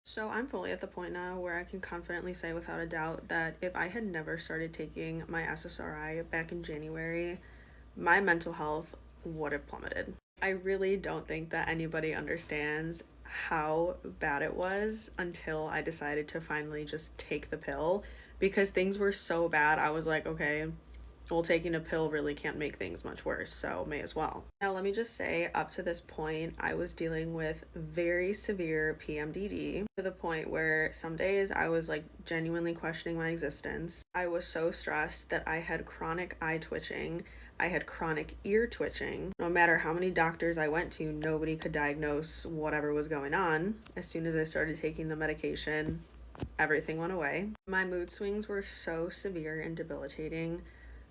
So I'm fully at the point now where I can confidently say without a doubt that if I had never started taking my SSRI back in January, my mental health would have plummeted. I really don't think that anybody understands how bad it was until I decided to finally just take the pill because things were so bad. I was like, okay, well, taking a pill really can't make things much worse, so may as well. Now, let me just say, up to this point, I was dealing with very severe PMDD to the point where some days I was like genuinely questioning my existence. I was so stressed that I had chronic eye twitching. I had chronic ear twitching. No matter how many doctors I went to, nobody could diagnose whatever was going on. As soon as I started taking the medication, everything went away. My mood swings were so severe and debilitating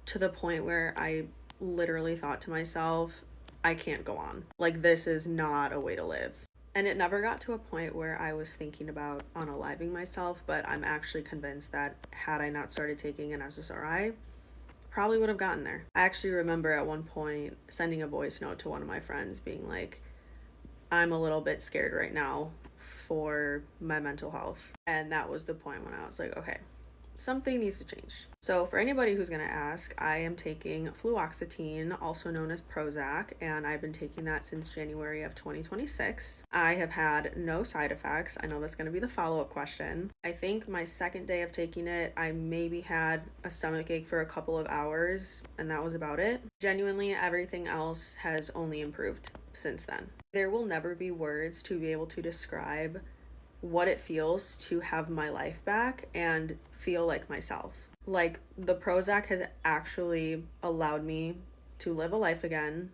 to the point where I literally thought to myself, I can't go on. Like, this is not a way to live. And it never got to a point where I was thinking about unaliving myself, but I'm actually convinced that had I not started taking an SSRI, probably would have gotten there. I actually remember at one point sending a voice note to one of my friends being like, I'm a little bit scared right now for my mental health. And that was the point when I was like, okay, something needs to change. So for anybody who's going to ask, I am taking fluoxetine, also known as Prozac, and I've been taking that since January of 2026. I have had no side effects. I know that's going to be the follow-up question. I think my second day of taking it, I maybe had a stomach ache for a couple of hours, and that was about it. Genuinely, everything else has only improved since then. There will never be words to be able to describe what it feels to have my life back and feel like myself. Like, the Prozac has actually allowed me to live a life again,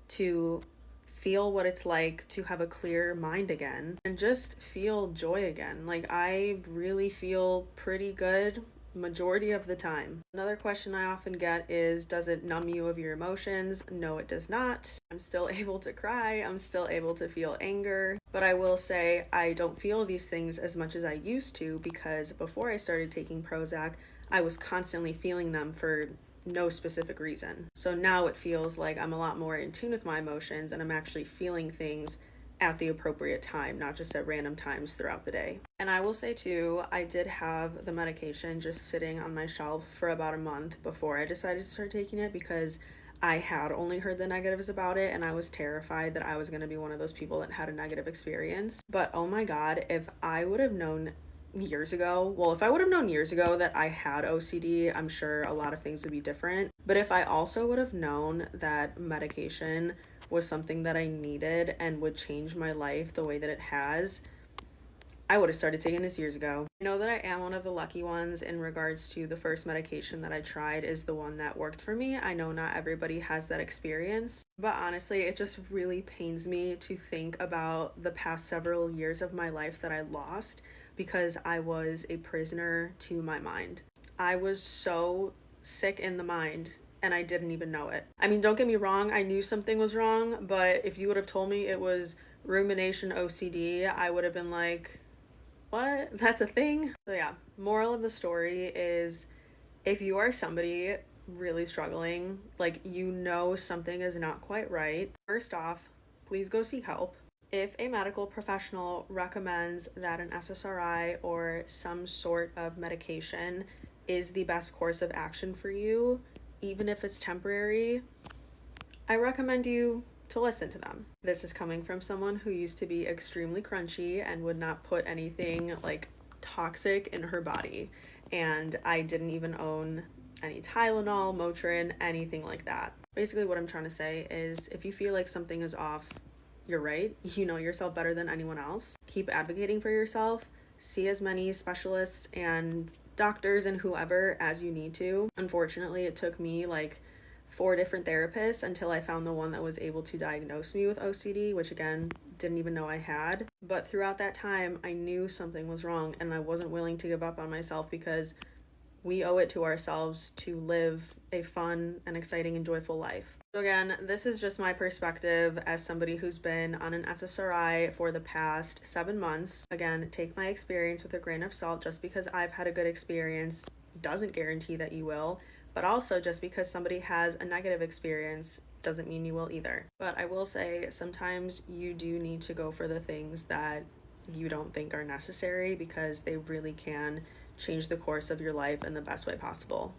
to feel what it's like to have a clear mind again, and just feel joy again. Like, I really feel pretty good majority of the time. Another question I often get is, does it numb you of your emotions? No, it does not. I'm still able to cry. I'm still able to feel anger. But I will say I don't feel these things as much as I used to, because before I started taking Prozac, I was constantly feeling them for no specific reason. So now it feels like I'm a lot more in tune with my emotions and I'm actually feeling things at the appropriate time, not just at random times throughout the day. And I will say too, I did have the medication just sitting on my shelf for about a month before I decided to start taking it, because I had only heard the negatives about it and I was terrified that I was going to be one of those people that had a negative experience. But oh my God, if I would have known years ago, well, if I would have known years ago that I had OCD, I'm sure a lot of things would be different. But if I also would have known that medication was something that I needed and would change my life the way that it has, I would have started taking this years ago. I know that I am one of the lucky ones in regards to the first medication that I tried is the one that worked for me. I know not everybody has that experience, but honestly, it just really pains me to think about the past several years of my life that I lost because I was a prisoner to my mind. I was so sick in the mind and I didn't even know it. I mean, don't get me wrong, I knew something was wrong, but if you would have told me it was rumination OCD, I would have been like, what? That's a thing? So yeah, moral of the story is, if you are somebody really struggling, like you know something is not quite right, first off, please go seek help. If a medical professional recommends that an SSRI or some sort of medication is the best course of action for you, even if it's temporary, I recommend you to listen to them. This is coming from someone who used to be extremely crunchy and would not put anything like toxic in her body. And I didn't even own any Tylenol, Motrin, anything like that. Basically, what I'm trying to say is, if you feel like something is off, you're right. You know yourself better than anyone else. Keep advocating for yourself. See as many specialists and doctors and whoever as you need to. Unfortunately, it took me like 4 different therapists until I found the one that was able to diagnose me with OCD, which again, didn't even know I had. But throughout that time, I knew something was wrong and I wasn't willing to give up on myself, because we owe it to ourselves to live a fun and exciting and joyful life. So again, this is just my perspective as somebody who's been on an SSRI for the past 7 months. Again, take my experience with a grain of salt. Just because I've had a good experience doesn't guarantee that you will. But also, just because somebody has a negative experience doesn't mean you will either. But I will say, sometimes you do need to go for the things that you don't think are necessary, because they really can change the course of your life in the best way possible.